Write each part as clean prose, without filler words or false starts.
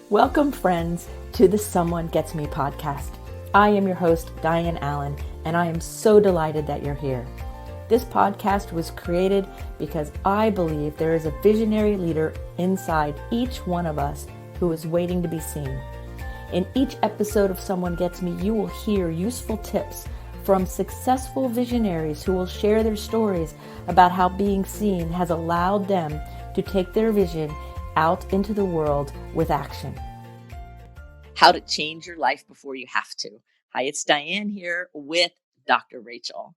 Welcome, friends, to the Someone Gets Me podcast. I am your host, Dianne Allen, and I am so delighted that you're here. This podcast was created because I believe there is a visionary leader inside each one of us who is waiting to be seen. In each episode of Someone Gets Me, you will hear useful tips from successful visionaries who will share their stories about how being seen has allowed them to take their vision out into the world with action. How to change your life before you have to. Hi, it's Dianne here with Dr. Rachel.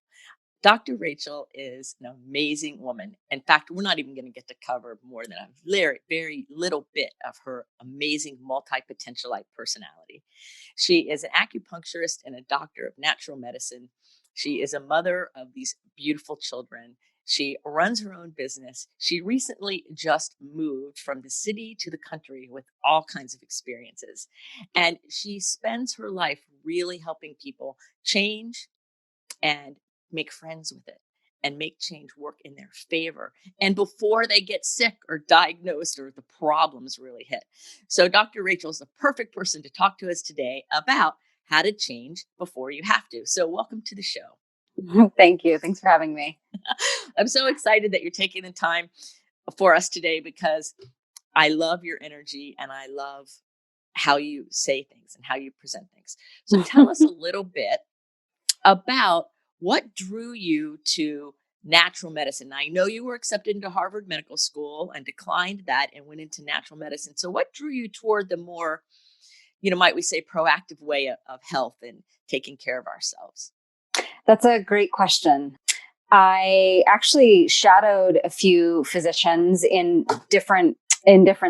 Dr. Rachel is an amazing woman. In fact, we're not even going to get to cover more than a very little bit of her amazing multi-potentialite personality. She is an acupuncturist and a doctor of natural medicine. She is a mother of these beautiful children. She runs her own business. She recently just moved from the city to the country with all kinds of experiences. And she spends her life really helping people change and make friends with it and make change work in their favor. And before they get sick or diagnosed or the problems really hit. So Dr. Rachel is the perfect person to talk to us today about how to change before you have to. So welcome to the show. Thank you. Thanks for having me. I'm so excited that you're taking the time for us today because I love your energy and I love how you say things and how you present things. So tell us a little bit about what drew you to natural medicine. I know you were accepted into Harvard Medical School and declined that and went into natural medicine. So what drew you toward the more, might we say, proactive way of health and taking care of ourselves? That's a great question. I actually shadowed a few physicians in different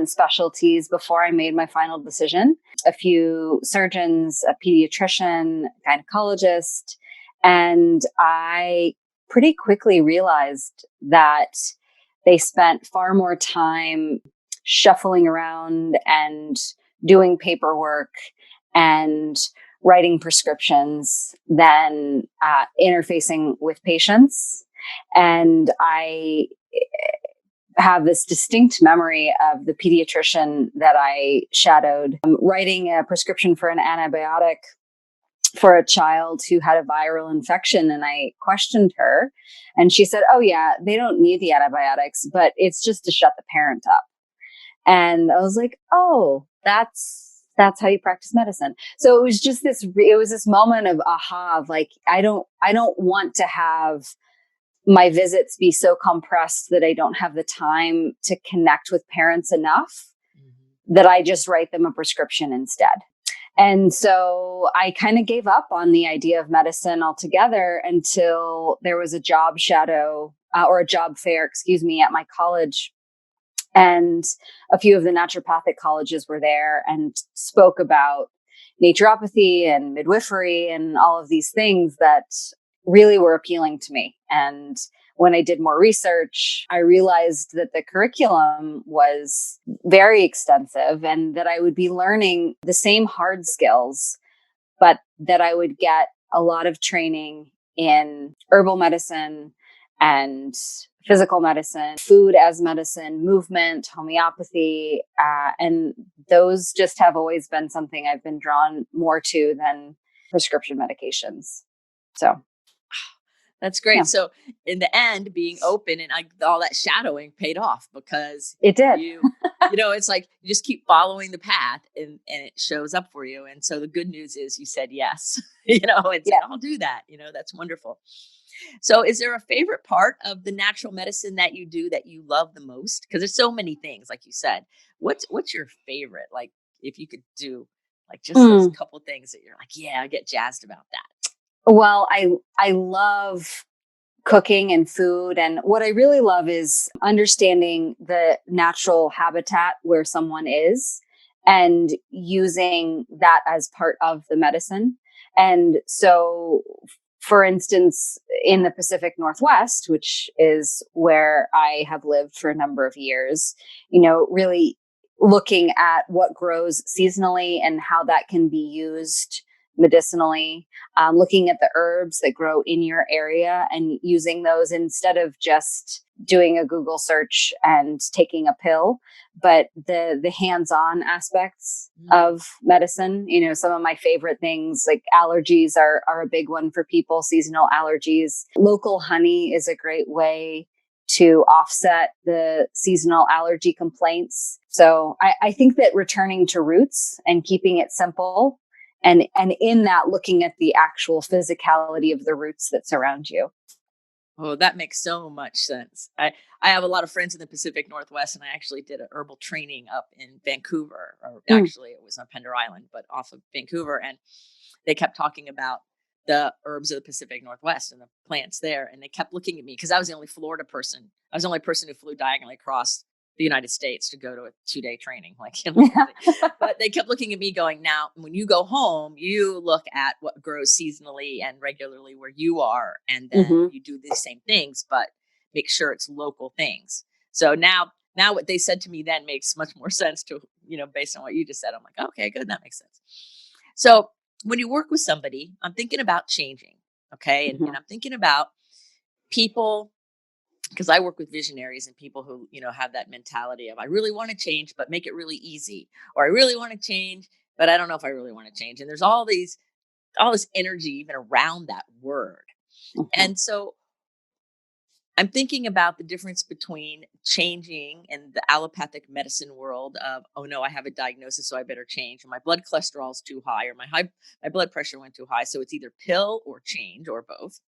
specialties before I made my final decision. A few surgeons, a pediatrician, gynecologist, and I pretty quickly realized that they spent far more time shuffling around and doing paperwork and writing prescriptions than interfacing with patients. And I have this distinct memory of the pediatrician that I shadowed writing a prescription for an antibiotic for a child who had a viral infection. And I questioned her and she said, "Oh yeah, they don't need the antibiotics, but it's just to shut the parent up." And I was like, "Oh, that's how you practice medicine." So it was just this moment of aha, of like, I don't want to have my visits be so compressed that I don't have the time to connect with parents enough that I just write them a prescription instead. And so I kind of gave up on the idea of medicine altogether until there was a job shadow or a job fair, at my college. And a few of the naturopathic colleges were there and spoke about naturopathy and midwifery and all of these things that really were appealing to me. And when I did more research, I realized that the curriculum was very extensive and that I would be learning the same hard skills, but that I would get a lot of training in herbal medicine and physical medicine, food as medicine, movement, homeopathy. And those just have always been something I've been drawn more to than prescription medications. So that's great. Yeah. So in the end, being open and all that shadowing paid off because it did. It's like you just keep following the path and it shows up for you. And so the good news is you said yes, I'll do that. That's wonderful. So is there a favorite part of the natural medicine that you do that you love the most? Because there's so many things, like you said. What's your favorite? Like if you could do like just those couple things that you're like, yeah, I get jazzed about that. Well, I love cooking and food. And what I really love is understanding the natural habitat where someone is and using that as part of the medicine. And so, for instance, in the Pacific Northwest, which is where I have lived for a number of years, really looking at what grows seasonally and how that can be used medicinally, looking at the herbs that grow in your area and using those instead of just doing a Google search and taking a pill, but the hands-on aspects of medicine, some of my favorite things like allergies are a big one for people, seasonal allergies. Local honey is a great way to offset the seasonal allergy complaints. So I think that returning to roots and keeping it simple, and in that looking at the actual physicality of the roots that surround you. Oh, that makes so much sense. I have a lot of friends in the Pacific Northwest, and I actually did an herbal training up in Vancouver, or actually it was on Pender Island, but off of Vancouver. And they kept talking about the herbs of the Pacific Northwest and the plants there. And they kept looking at me because I was the only Florida person. I was the only person who flew diagonally across the United States to go to a 2-day training. But they kept looking at me going, now, when you go home, you look at what grows seasonally and regularly where you are. And then you do the same things, but make sure it's local things. So now what they said to me then makes much more sense to, based on what you just said. I'm like, okay, good. That makes sense. So when you work with somebody, I'm thinking about changing. Okay. And I'm thinking about people, because I work with visionaries and people who, have that mentality of, I really want to change, but make it really easy. Or I really want to change, but I don't know if I really want to change. And there's all this energy even around that word. And so I'm thinking about the difference between changing in the allopathic medicine world of, oh no, I have a diagnosis, so I better change. Or my blood cholesterol is too high, or my blood pressure went too high. So it's either pill or change or both.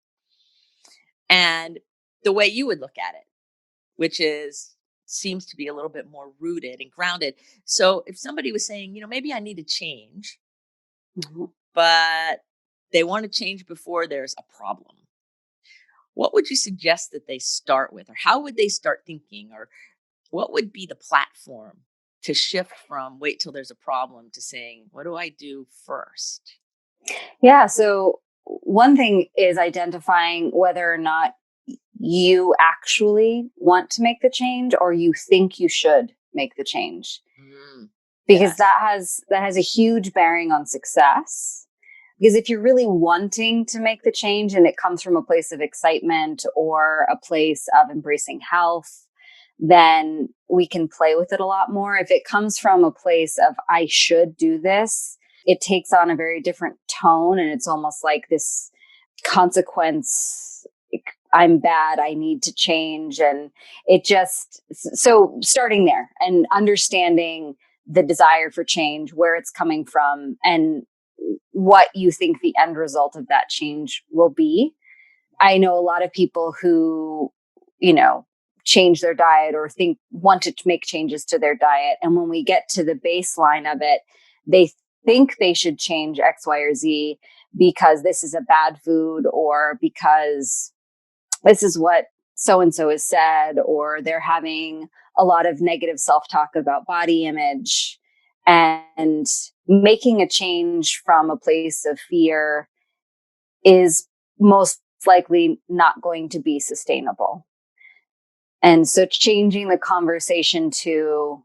And the way you would look at it, which seems to be a little bit more rooted and grounded. So if somebody was saying, maybe I need to change, but they want to change before there's a problem, what would you suggest that they start with? Or how would they start thinking? Or what would be the platform to shift from wait till there's a problem to saying, what do I do first? Yeah. So one thing is identifying whether or not you actually want to make the change or you think you should make the change. Because that has a huge bearing on success. Because if you're really wanting to make the change and it comes from a place of excitement or a place of embracing health, then we can play with it a lot more. If it comes from a place of, I should do this, it takes on a very different tone. And it's almost like this consequence. I'm bad. I need to change. And so starting there and understanding the desire for change, where it's coming from, and what you think the end result of that change will be. I know a lot of people who, change their diet or want to make changes to their diet. And when we get to the baseline of it, they think they should change X, Y, or Z because this is a bad food, or because this is what so-and-so has said, or they're having a lot of negative self-talk about body image. And making a change from a place of fear is most likely not going to be sustainable. And so changing the conversation to,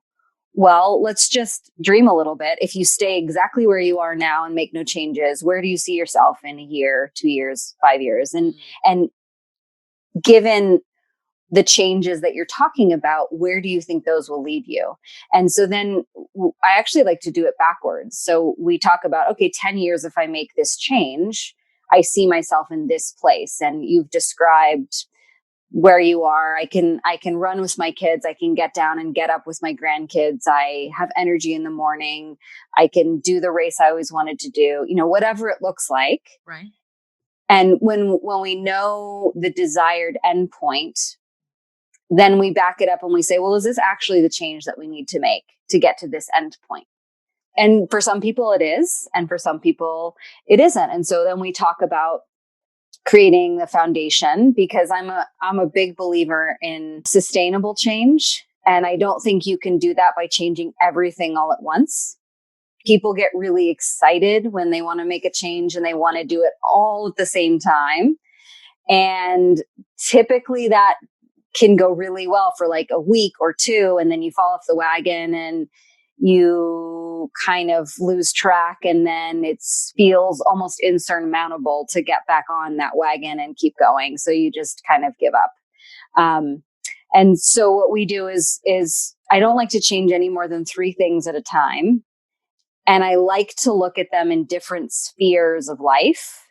well, let's just dream a little bit. If you stay exactly where you are now and make no changes, where do you see yourself in a year, 2 years, 5 years? And given the changes that you're talking about, where do you think those will lead you? And so then I actually like to do it backwards. So we talk about, okay, 10 years, if I make this change, I see myself in this place. And you've described where you are. I can run with my kids. I can get down and get up with my grandkids. I have energy in the morning. I can do the race I always wanted to do, whatever it looks like. Right. And when we know the desired endpoint, then we back it up and we say, well, is this actually the change that we need to make to get to this end point? And for some people it is, and for some people it isn't. And so then we talk about creating the foundation, because I'm a big believer in sustainable change. And I don't think you can do that by changing everything all at once. People get really excited when they want to make a change and they want to do it all at the same time. And typically that can go really well for like a week or two, and then you fall off the wagon and you kind of lose track, and then it feels almost insurmountable to get back on that wagon and keep going. So you just kind of give up. And so what we do is I don't like to change any more than 3 things at a time. And I like to look at them in different spheres of life.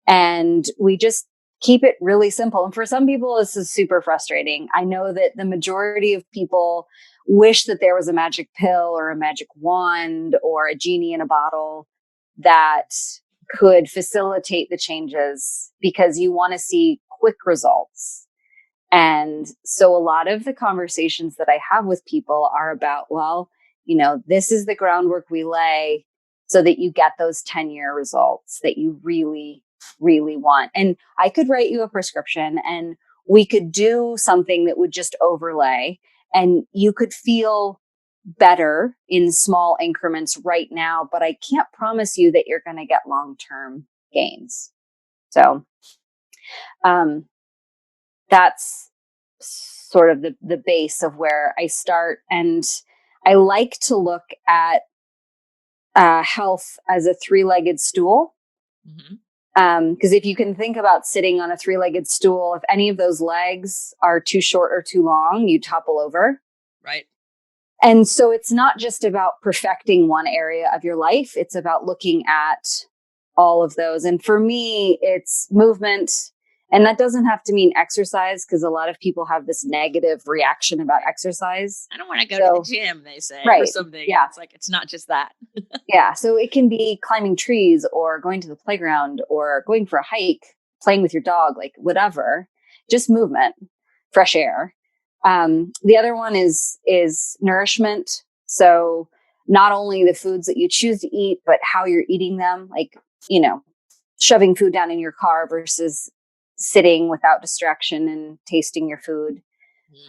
And we just keep it really simple. And for some people, this is super frustrating. I know that the majority of people wish that there was a magic pill or a magic wand or a genie in a bottle that could facilitate the changes because you want to see quick results. And so a lot of the conversations that I have with people are about, well, this is the groundwork we lay so that you get those 10-year results that you really, really want. And I could write you a prescription and we could do something that would just overlay and you could feel better in small increments right now, but I can't promise you that you're going to get long-term gains. So, that's sort of the base of where I start. And I like to look at health as a 3-legged stool. Because if you can think about sitting on a 3-legged stool, if any of those legs are too short or too long, you topple over. Right. And so it's not just about perfecting one area of your life. It's about looking at all of those. And for me, it's movement. And that doesn't have to mean exercise because a lot of people have this negative reaction about exercise. I don't want to go to the gym, they say, right, or something. Yeah. It's like, it's not just that. Yeah. So it can be climbing trees or going to the playground or going for a hike, playing with your dog, like whatever, just movement, fresh air. The other one is nourishment. So not only the foods that you choose to eat, but how you're eating them, like, shoving food down in your car versus sitting without distraction and tasting your food,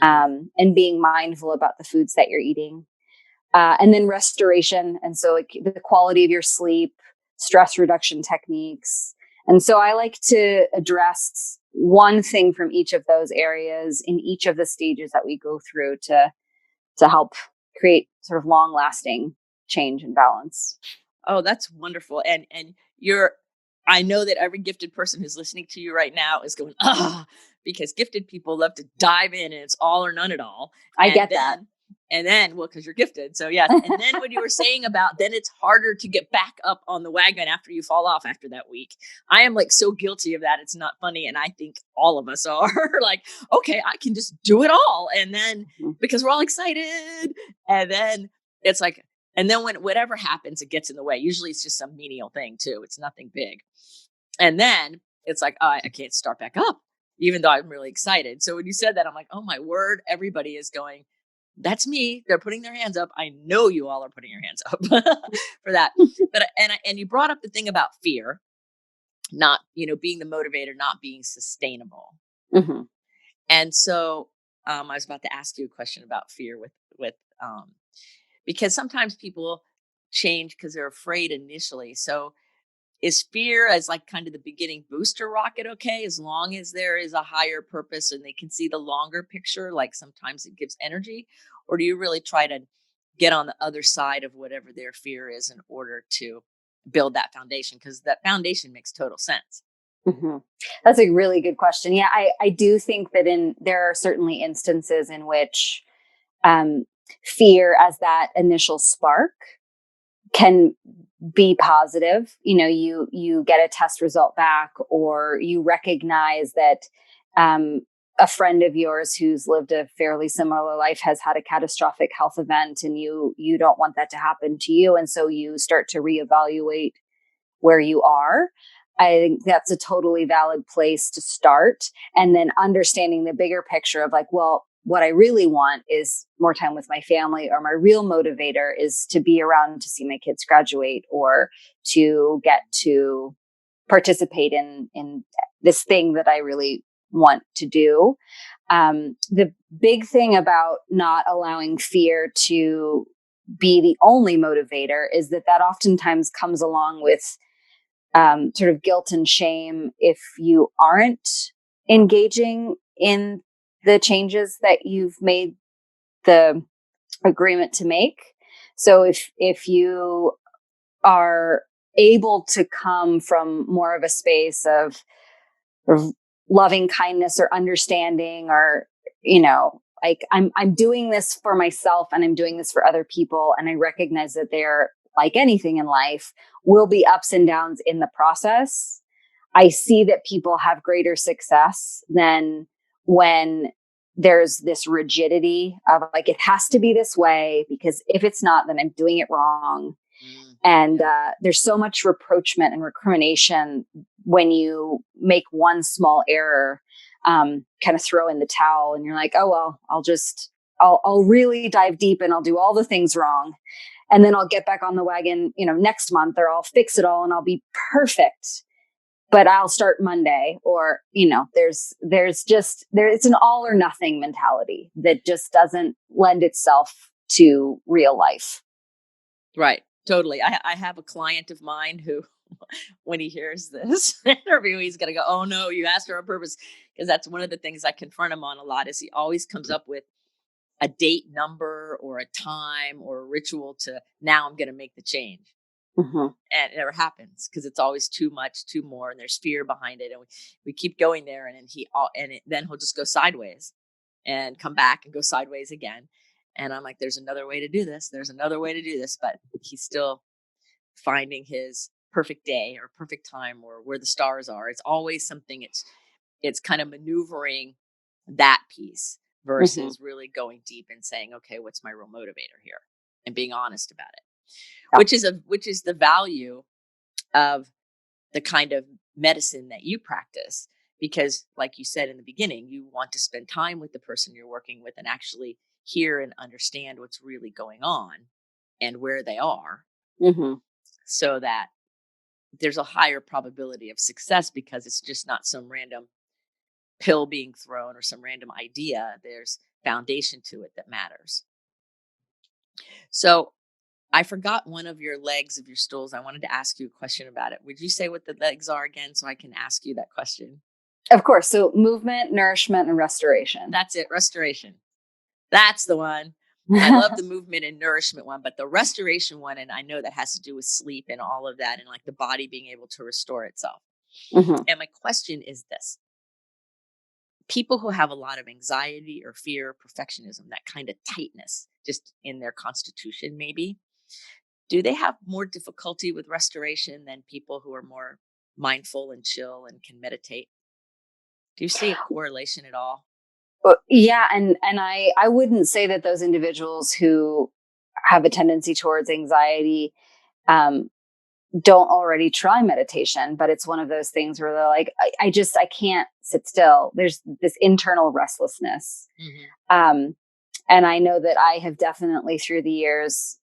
and being mindful about the foods that you're eating. And then restoration. And so like the quality of your sleep, stress reduction techniques. And so I like to address one thing from each of those areas in each of the stages that we go through to help create sort of long lasting change and balance. Oh, that's wonderful. And I know that every gifted person who's listening to you right now is going, because gifted people love to dive in and it's all or none at all. I get that. And then, well, because you're gifted. So yes. And then what you were saying about, then it's harder to get back up on the wagon after you fall off after that week. I am like so guilty of that. It's not funny. And I think all of us are like, okay, I can just do it all. And then because we're all excited. And then it's like, and then when whatever happens, it gets in the way. Usually it's just some menial thing too. It's nothing big. And then it's like, I can't start back up, even though I'm really excited. So when you said that, I'm like, oh my word, everybody is going, that's me. They're putting their hands up. I know you all are putting your hands up for that. But, and you brought up the thing about fear, not, being the motivator, not being sustainable. Mm-hmm. And so I was about to ask you a question about fear with because sometimes people change because they're afraid initially. So is fear as like kind of the beginning booster rocket okay, as long as there is a higher purpose and they can see the longer picture, like sometimes it gives energy? Or do you really try to get on the other side of whatever their fear is in order to build that foundation? Because that foundation makes total sense. Mm-hmm. That's a really good question. Yeah, I do think that there are certainly instances in which fear as that initial spark can be positive. You get a test result back, or you recognize that a friend of yours who's lived a fairly similar life has had a catastrophic health event, and you don't want that to happen to you. And so you start to reevaluate where you are. I think that's a totally valid place to start. And then understanding the bigger picture of like, well, what I really want is more time with my family, or my real motivator is to be around to see my kids graduate, or to get to participate in this thing that I really want to do. The big thing about not allowing fear to be the only motivator is that oftentimes comes along with sort of guilt and shame if you aren't engaging in the changes that you've made the agreement to make. So if you are able to come from more of a space of loving kindness or understanding, or like I'm doing this for myself and I'm doing this for other people. And I recognize that they're, like anything in life, will be ups and downs in the process. I see that people have greater success than when there's this rigidity of like, it has to be this way, because if it's not, then I'm doing it wrong. And there's so much reproachment and recrimination when you make one small error, kind of throw in the towel, and you're like, oh, well, I'll really dive deep and I'll do all the things wrong. And then I'll get back on the wagon, next month, or I'll fix it all and I'll be perfect, but I'll start Monday. Or, it's an all or nothing mentality that just doesn't lend itself to real life. Right. Totally. I have a client of mine who, when he hears this interview, he's going to go, oh no, you asked her on purpose. Because that's one of the things I confront him on a lot, is he always comes up with a date number or a time or a ritual to, now I'm going to make the change. Mm-hmm. And it never happens, because it's always too much, too more. And there's fear behind it. And we keep going there. And then he'll just go sideways and come back and go sideways again. And I'm like, there's another way to do this. There's another way to do this. But he's still finding his perfect day or perfect time or where the stars are. It's always something. It's kind of maneuvering that piece versus really going deep and saying, okay, what's my real motivator here, and being honest about it, which is the value of the kind of medicine that you practice. Because like you said in the beginning, you want to spend time with the person you're working with and actually hear and understand what's really going on and where they are, so that there's a higher probability of success, because it's just not some random pill being thrown or some random idea. There's foundation to it that matters. So I forgot one of your legs of your stools. I wanted to ask you a question about it. Would you say what the legs are again, so I can ask you that question? Of course. So movement, nourishment, and restoration. That's it. Restoration. That's the one. I love the movement and nourishment one, but the restoration one, and I know that has to do with sleep and all of that, and like the body being able to restore itself. And my question is this: people who have a lot of anxiety or fear, perfectionism, that kind of tightness just in their constitution, maybe, do they have more difficulty with restoration than people who are more mindful and chill and can meditate? Do you see a correlation at all? Yeah. And I wouldn't say that those individuals who have a tendency towards anxiety don't already try meditation, but it's one of those things where they're like, I can't sit still. There's this internal restlessness. And I know that I have definitely through the years,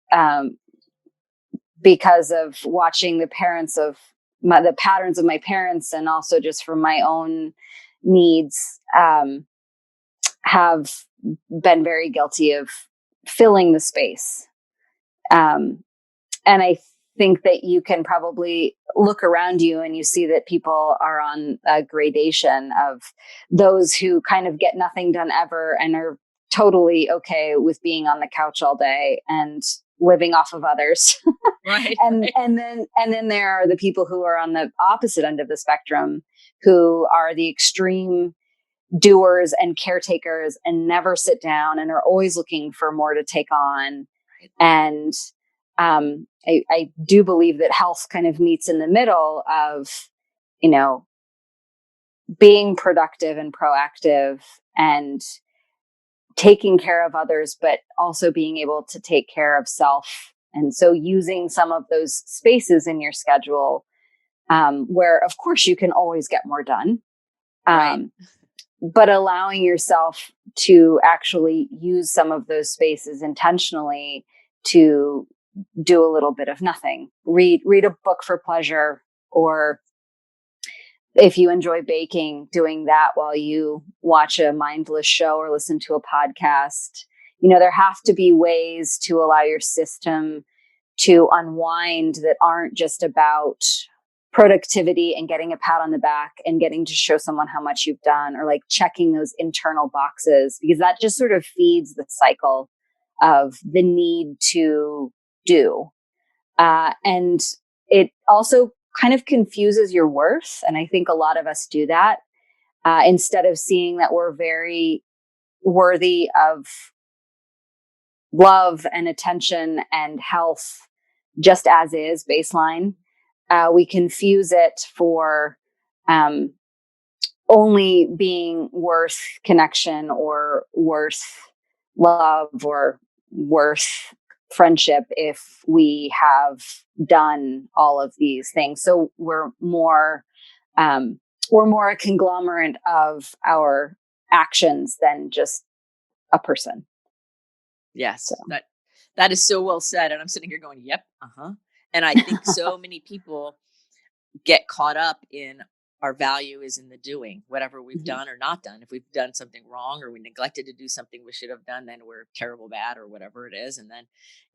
because of watching the patterns of my parents, and also just from my own needs, have been very guilty of filling the space. And I think that you can probably look around you and you see that people are on a gradation of those who kind of get nothing done ever and are totally okay with being on the couch all day and living off of others. Right. And then there are the people who are on the opposite end of the spectrum, who are the extreme doers and caretakers and never sit down and are always looking for more to take on. And I do believe that health kind of meets in the middle of, being productive and proactive and taking care of others, but also being able to take care of self. And so using some of those spaces in your schedule, where of course you can always get more done. But allowing yourself to actually use some of those spaces intentionally to do a little bit of nothing. Read a book for pleasure, or if you enjoy baking, doing that while you watch a mindless show or listen to a podcast. There have to be ways to allow your system to unwind that aren't just about productivity and getting a pat on the back and getting to show someone how much you've done, or like checking those internal boxes, because that just sort of feeds the cycle of the need to do. And it also kind of confuses your worth. And I think a lot of us do that, instead of seeing that we're very worthy of love and attention and health just as is baseline. We confuse it for only being worth connection or worth love or worth friendship if we have done all of these things. So we're more a conglomerate of our actions than just a person. Yes, So. that is so well said. And I'm sitting here going, yep, And I think so many people get caught up in our value is in the doing, whatever we've done or not done. If we've done something wrong or we neglected to do something we should have done, then we're terrible bad or whatever it is. And then,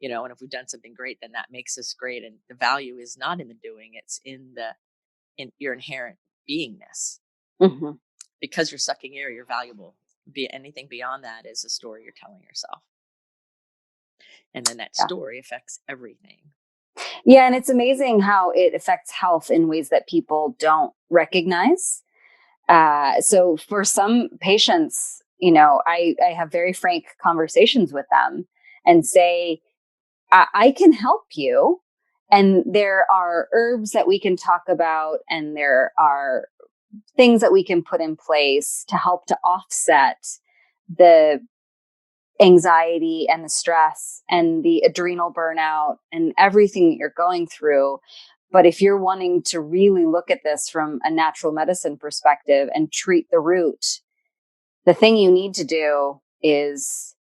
and if we've done something great, then that makes us great. And the value is not in the doing, it's in your inherent beingness. Because you're sucking air, you're valuable. Anything beyond that is a story you're telling yourself. And then that story affects everything. Yeah. And it's amazing how it affects health in ways that people don't recognize. So for some patients, I have very frank conversations with them and say, I can help you. And there are herbs that we can talk about, and there are things that we can put in place to help to offset the anxiety and the stress and the adrenal burnout and everything that you're going through. But if you're wanting to really look at this from a natural medicine perspective and treat the root, the thing you need to do is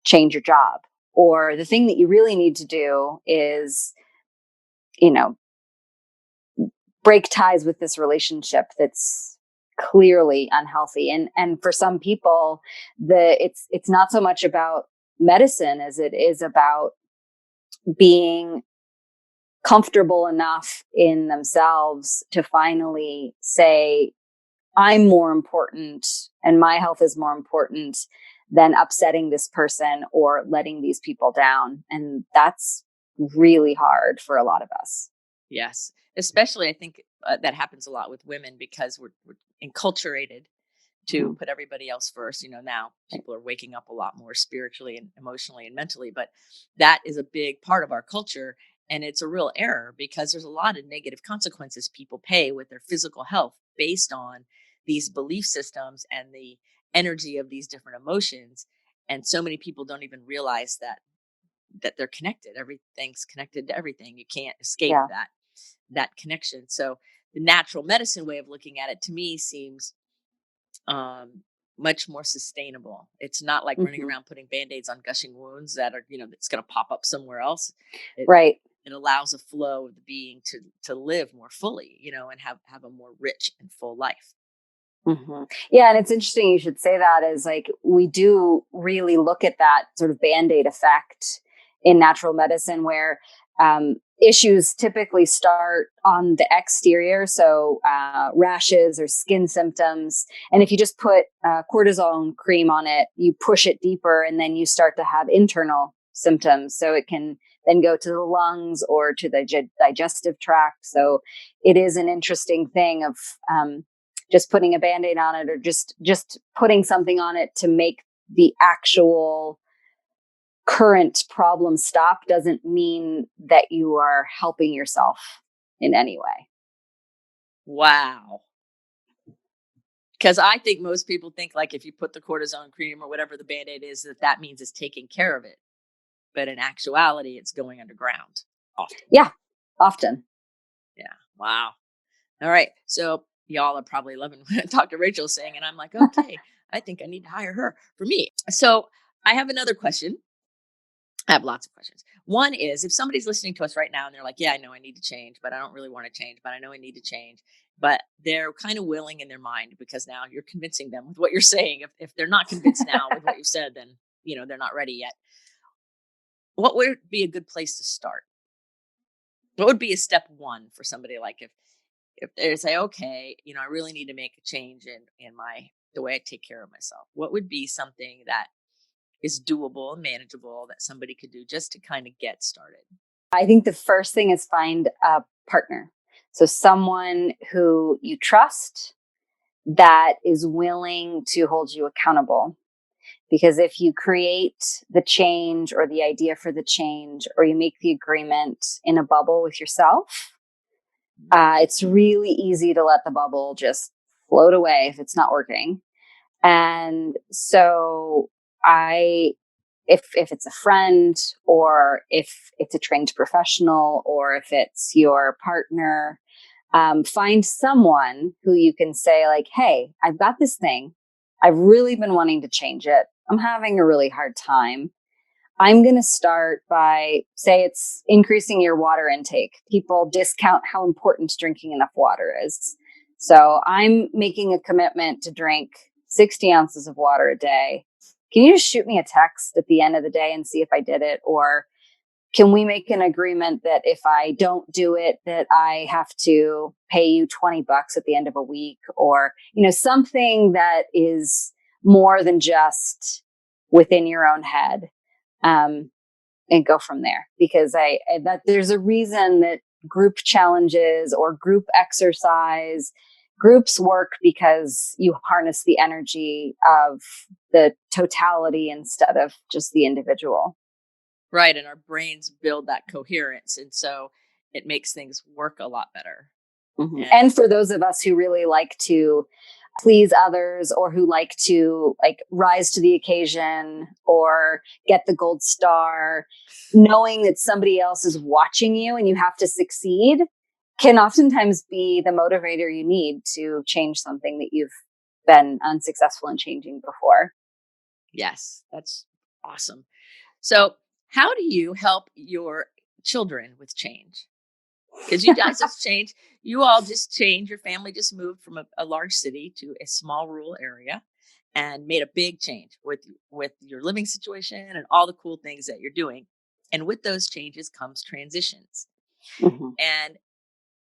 change your job. Or the thing that you really need to do is, break ties with this relationship that's clearly unhealthy. And for some people, it's not so much about medicine as it is about being comfortable enough in themselves to finally say, I'm more important and my health is more important than upsetting this person or letting these people down. And that's really hard for a lot of us. Yes. Especially, I think that happens a lot with women because we're enculturated to put everybody else first. Now people are waking up a lot more spiritually and emotionally and mentally, but that is a big part of our culture. And it's a real error because there's a lot of negative consequences people pay with their physical health based on these belief systems and the energy of these different emotions. And so many people don't even realize that they're connected. Everything's connected to everything. You can't escape that connection. So the natural medicine way of looking at it to me seems much more sustainable. It's not like running around putting band-aids on gushing wounds that are, that's going to pop up somewhere else. It allows a flow of the being to live more fully, and have a more rich and full life. Yeah. And it's interesting you should say that, is like, we do really look at that sort of band-aid effect in natural medicine where issues typically start on the exterior. So rashes or skin symptoms. And if you just put cortisone cream on it, you push it deeper and then you start to have internal symptoms. So it can then go to the lungs or to the digestive tract. So it is an interesting thing of just putting a Band-Aid on it, or just putting something on it to make the actual current problem stop doesn't mean that you are helping yourself in any way. Wow. Because I think most people think like if you put the cortisone cream or whatever the Band-Aid is, that means it's taking care of it. But in actuality, it's going underground often. Yeah, often. Yeah. Wow. All right. So y'all are probably loving what Dr. Rachel's saying. And I'm like, okay, I think I need to hire her for me. So I have another question. I have lots of questions. One is, if somebody's listening to us right now and they're like, yeah, I know I need to change, but I don't really want to change, but I know I need to change. But they're kind of willing in their mind because now you're convincing them with what you're saying. If they're not convinced now with what you've said, then, they're not ready yet. What would be a good place to start? What would be a step one for somebody like if they say, okay, I really need to make a change in the way I take care of myself? What would be something that is doable and manageable that somebody could do just to kind of get started? I think the first thing is find a partner. So someone who you trust, that is willing to hold you accountable. Because if you create the change or the idea for the change, or you make the agreement in a bubble with yourself, it's really easy to let the bubble just float away if it's not working. And so if it's a friend, or if it's a trained professional, or if it's your partner, find someone who you can say like, hey, I've got this thing. I've really been wanting to change it. I'm having a really hard time. I'm going to start by, say, it's increasing your water intake. People discount how important drinking enough water is. So I'm making a commitment to drink 60 ounces of water a day. Can you just shoot me a text at the end of the day and see if I did it? Or can we make an agreement that if I don't do it, that I have to pay you $20 at the end of a week, or, something that is more than just within your own head, and go from there. Because that there's a reason that group challenges or group exercise groups work, because you harness the energy of the totality instead of just the individual. Right. And our brains build that coherence. And so it makes things work a lot better. Mm-hmm. And for those of us who really like to please others, or who like to rise to the occasion or get the gold star, knowing that somebody else is watching you and you have to succeed can oftentimes be the motivator you need to change something that you've been unsuccessful in changing before. Yes, that's awesome. So how do you help your children with change? Because you guys just changed. You all just changed. Your family just moved from a large city to a small rural area and made a big change with your living situation and all the cool things that you're doing. And with those changes comes transitions. Mm-hmm. And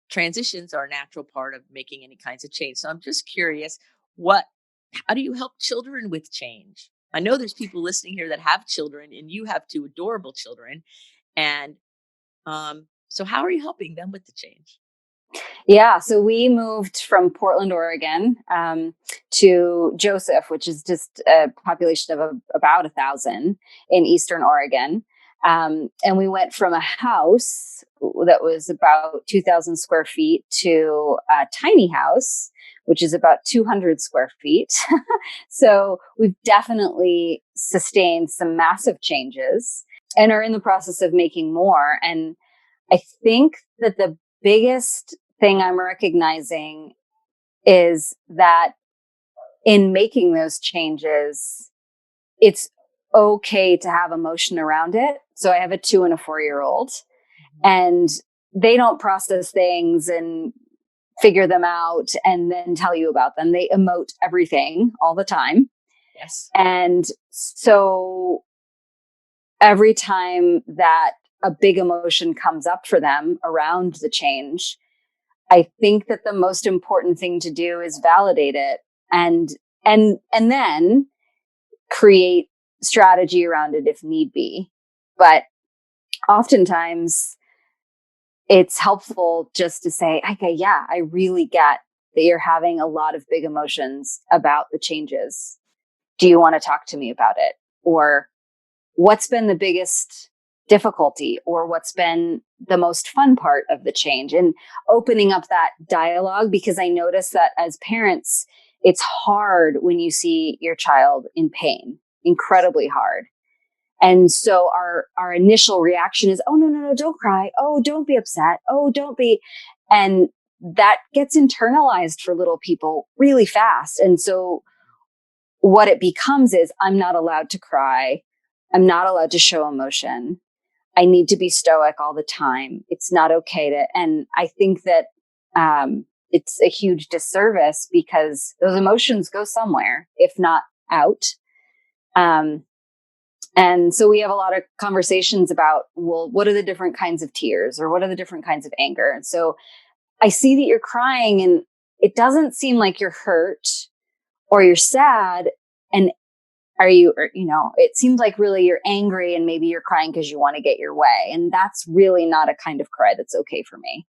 transitions are a natural part of making any kinds of change. So I'm just curious, how do you help children with change? I know there's people listening here that have children, and you have two adorable children. And so how are you helping them with the change? Yeah, so we moved from Portland, Oregon, to Joseph, which is just a population of about 1,000 in Eastern Oregon. And we went from a house that was about 2,000 square feet to a tiny house, which is about 200 square feet. So we've definitely sustained some massive changes and are in the process of making more. And I think that the biggest thing I'm recognizing is that in making those changes, it's okay to have emotion around it. So I have a 2 and a 4-year-old, and they don't process things and figure them out and then tell you about them. They emote everything all the time. Yes. And so every time that a big emotion comes up for them around the change, I think that the most important thing to do is validate it and then create strategy around it if need be. But oftentimes it's helpful just to say, okay, yeah, I really get that you're having a lot of big emotions about the changes. Do you want to talk to me about it? Or what's been the biggest difficulty, or what's been the most fun part of the change? And opening up that dialogue, because I notice that as parents, it's hard when you see your child in pain, incredibly hard. And so our initial reaction is, oh, no, don't cry. Oh, don't be upset. Oh, don't be. And that gets internalized for little people really fast. And so what it becomes is, I'm not allowed to cry. I'm not allowed to show emotion. I need to be stoic all the time. It's not okay to. And I think that it's a huge disservice, because those emotions go somewhere, if not out. And so we have a lot of conversations about, well, what are the different kinds of tears, or what are the different kinds of anger? And so I see that you're crying, and it doesn't seem like you're hurt or you're sad. And are you, it seems like really you're angry, and maybe you're crying because you want to get your way. And that's really not a kind of cry that's okay for me.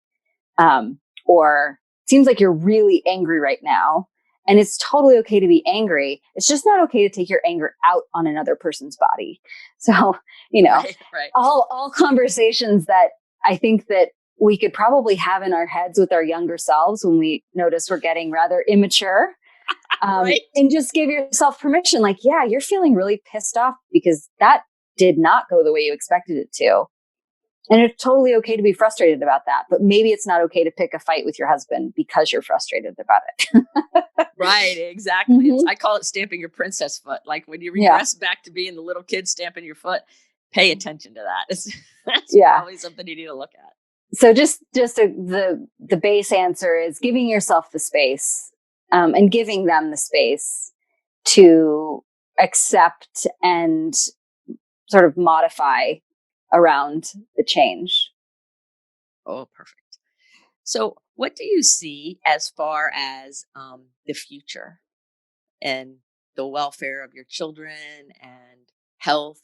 Or it seems like you're really angry right now, And it's totally okay to be angry. It's just not okay to take your anger out on another person's body. So, Right. all conversations that I think that we could probably have in our heads with our younger selves when we notice we're getting rather immature. Right. And just give yourself permission. Like, yeah, you're feeling really pissed off because that did not go the way you expected it to. And it's totally okay to be frustrated about that. But maybe it's not okay to pick a fight with your husband because you're frustrated about it. Right, exactly. Mm-hmm. I call it stamping your princess foot. Like when you Yeah. regress back to being the little kid stamping your foot, pay attention to that. That's Yeah. probably something you need to look at. So the base answer is giving yourself the space, and giving them the space to accept and sort of modify around the change. Oh, perfect. So, what do you see as far as the future and the welfare of your children and health,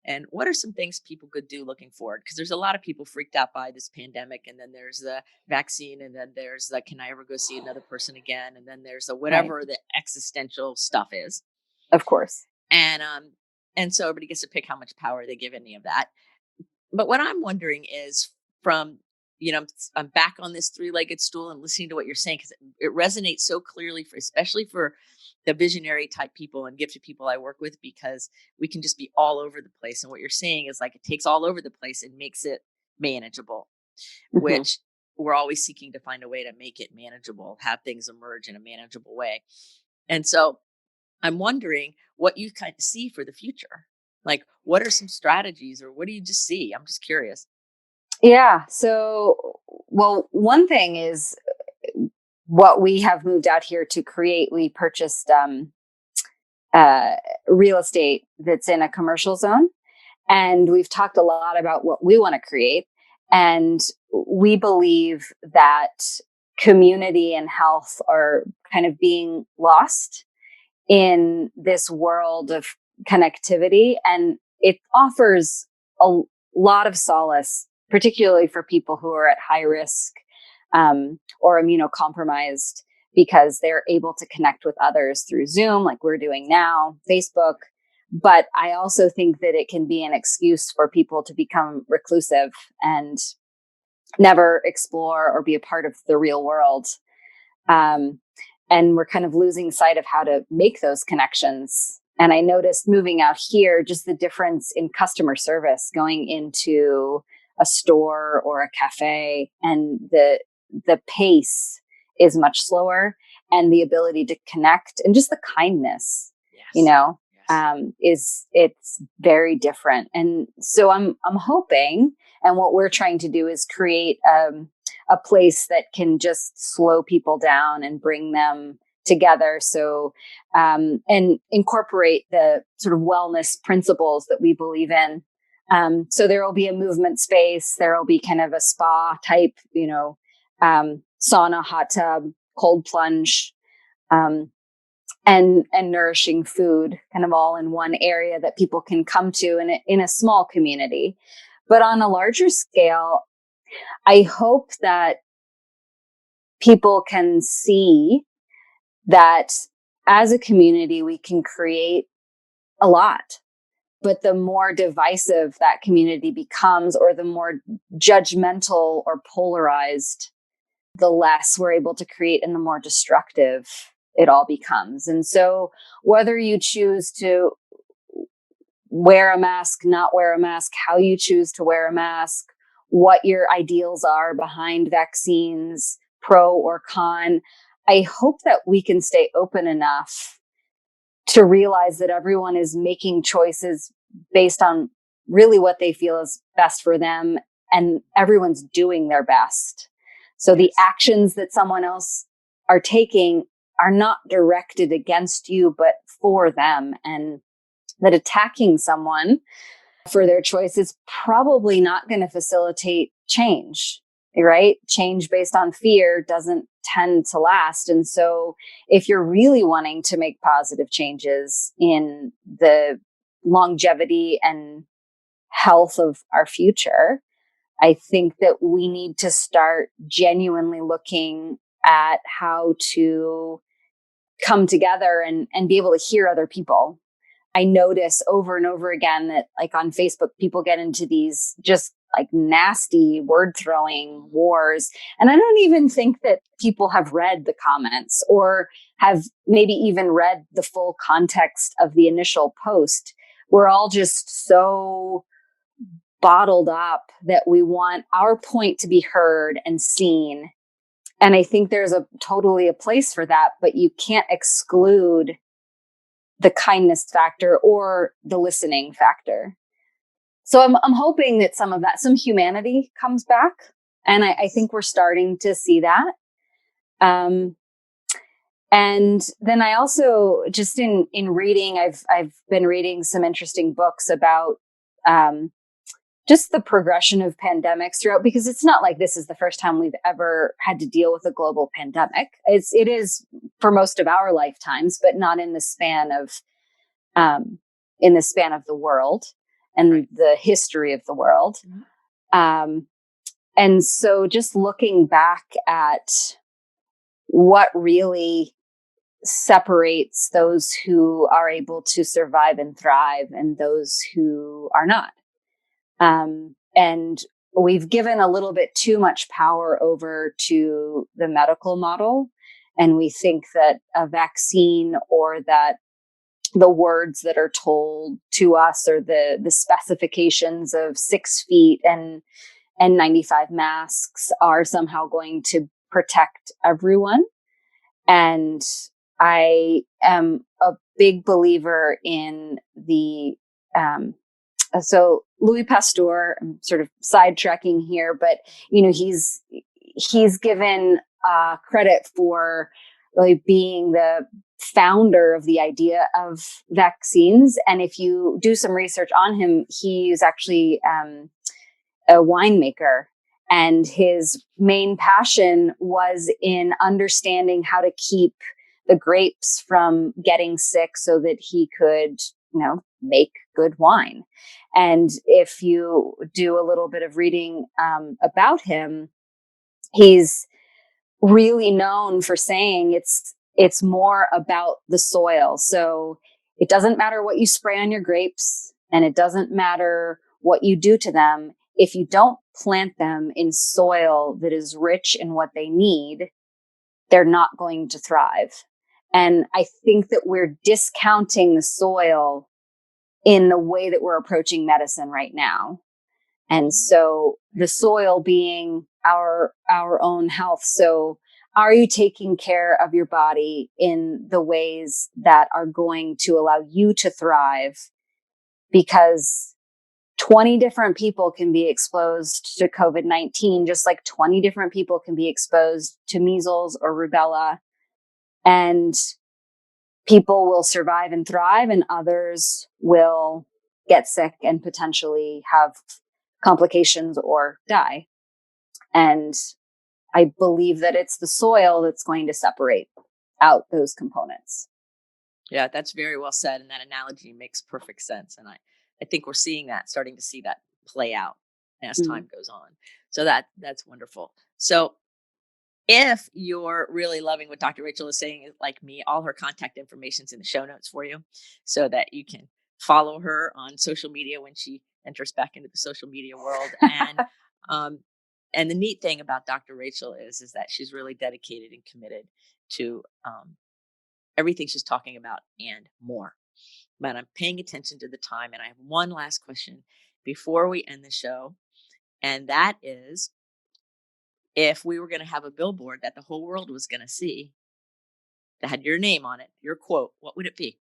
and what are some things people could do looking forward? Because there's a lot of people freaked out by this pandemic, and then there's the vaccine, and then there's the can I ever go see another person again, and then there's the whatever the existential stuff is. Of course. And so everybody gets to pick how much power they give any of that. But what I'm wondering is from, I'm back on this three-legged stool and listening to what you're saying, because it resonates so clearly especially for the visionary type people and gifted people I work with, because we can just be all over the place. And what you're saying is like, it takes all over the place and makes it manageable, Mm-hmm. which we're always seeking to find a way to make it manageable, have things emerge in a manageable way. And so I'm wondering what you kind of see for the future. Like, what are some strategies, or what do you just see? I'm just curious. Yeah. So, well, one thing is what we have moved out here to create. We purchased real estate that's in a commercial zone. And we've talked a lot about what we want to create. And we believe that community and health are kind of being lost in this world of connectivity. And it offers a lot of solace, particularly for people who are at high risk or immunocompromised, because they're able to connect with others through Zoom, like we're doing now, Facebook. But I also think that it can be an excuse for people to become reclusive and never explore or be a part of the real world. And we're kind of losing sight of how to make those connections. And I noticed moving out here, just the difference in customer service going into a store or a cafe, and the pace is much slower, and the ability to connect and just the kindness, Yes. it's very different. And so I'm hoping, and what we're trying to do is create a place that can just slow people down and bring them together. So, and incorporate the sort of wellness principles that we believe in. So there will be a movement space. There will be kind of a spa type, sauna, hot tub, cold plunge, and nourishing food, kind of all in one area that people can come to in a small community. But on a larger scale, I hope that people can see that as a community, we can create a lot. But the more divisive that community becomes, or the more judgmental or polarized, the less we're able to create and the more destructive it all becomes. And so whether you choose to wear a mask, not wear a mask, how you choose to wear a mask, what your ideals are behind vaccines, pro or con, I hope that we can stay open enough to realize that everyone is making choices based on really what they feel is best for them, and everyone's doing their best. So the actions that someone else are taking are not directed against you, but for them. And that attacking someone for their choice is probably not going to facilitate change, right? Change based on fear doesn't tend to last. And so if you're really wanting to make positive changes in the longevity and health of our future, I think that we need to start genuinely looking at how to come together and be able to hear other people. I notice over and over again that like on Facebook, people get into these just like nasty word throwing wars. And I don't even think that people have read the comments or have maybe even read the full context of the initial post. We're all just so bottled up that we want our point to be heard and seen. And I think there's totally a place for that, but you can't exclude the kindness factor or the listening factor. So I'm hoping that some humanity comes back. And I think we're starting to see that. And then I also just in reading, I've been reading some interesting books about, just the progression of pandemics throughout, because it's not like this is the first time we've ever had to deal with a global pandemic. It is for most of our lifetimes, but not in the span of the world and the history of the world. And so just looking back at what really separates those who are able to survive and thrive and those who are not. And we've given a little bit too much power over to the medical model. And we think that a vaccine or that the words that are told to us or the specifications of 6 feet and N95 masks are somehow going to protect everyone. And I am a big believer in the, so Louis Pasteur, I'm sort of sidetracking here, but he's given credit for really being the founder of the idea of vaccines. And if you do some research on him, he's actually a winemaker. And his main passion was in understanding how to keep the grapes from getting sick so that he could, make good wine. And if you do a little bit of reading about him, he's really known for saying it's more about the soil. So it doesn't matter what you spray on your grapes, and it doesn't matter what you do to them. If you don't plant them in soil that is rich in what they need, they're not going to thrive. And I think that we're discounting the soil in the way that we're approaching medicine right now. And so the soil being our own health. So are you taking care of your body in the ways that are going to allow you to thrive? Because 20 different people can be exposed to COVID-19, just like 20 different people can be exposed to measles or rubella. And people will survive and thrive, and others will get sick and potentially have complications or die. And I believe that it's the soil that's going to separate out those components. Yeah, that's very well said. And that analogy makes perfect sense. And I think we're starting to see that play out as time goes on. So that's wonderful. So if you're really loving what Dr. Rachel is saying, like me, all her contact information is in the show notes for you so that you can follow her on social media when she enters back into the social media world. And the neat thing about Dr. Rachel is that she's really dedicated and committed to everything she's talking about and more. But I'm paying attention to the time. And I have one last question before we end the show. And that is, if we were going to have a billboard that the whole world was going to see that had your name on it, your quote, what would it be?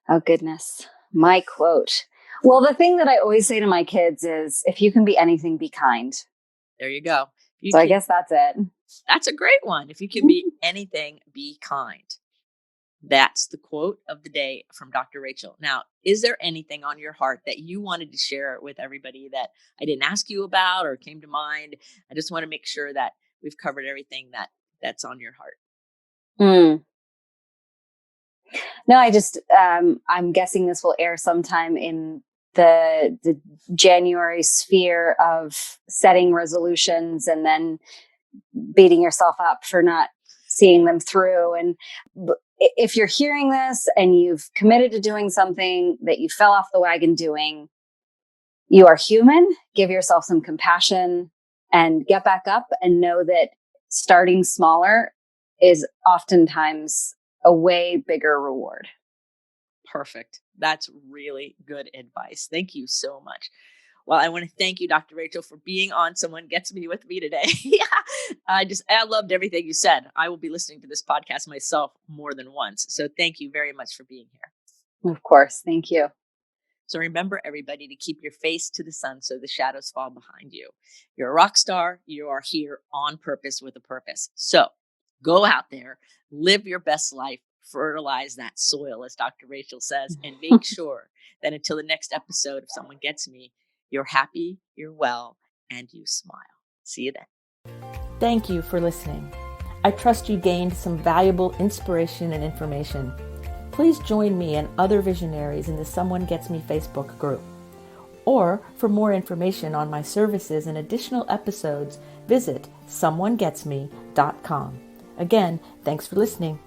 Oh, goodness. My quote. Well, the thing that I always say to my kids is, if you can be anything, be kind. There you go. I guess that's it. That's a great one. If you can be anything, be kind. That's the quote of the day from Dr. Rachel. Now, is there anything on your heart that you wanted to share with everybody that I didn't ask you about or came to mind? I just want to make sure that we've covered everything that's on your heart. No, I just, I'm guessing this will air sometime in the January sphere of setting resolutions and then beating yourself up for not seeing them through. And if you're hearing this and you've committed to doing something that you fell off the wagon doing, you are human. Give yourself some compassion and get back up, and know that starting smaller is oftentimes a way bigger reward. Perfect. That's really good advice. Thank you so much. Well, I want to thank you, Dr. Rachel, for being on Someone Gets Me with me today. I loved everything you said. I will be listening to this podcast myself more than once. So thank you very much for being here. Of course. Thank you. So remember, everybody, to keep your face to the sun so the shadows fall behind you. You're a rock star. You are here on purpose with a purpose. So go out there, live your best life, fertilize that soil, as Dr. Rachel says, and make sure that until the next episode of Someone Gets Me, you're happy, you're well, and you smile. See you then. Thank you for listening. I trust you gained some valuable inspiration and information. Please join me and other visionaries in the Someone Gets Me Facebook group. Or for more information on my services and additional episodes, visit someonegetsme.com. Again, thanks for listening.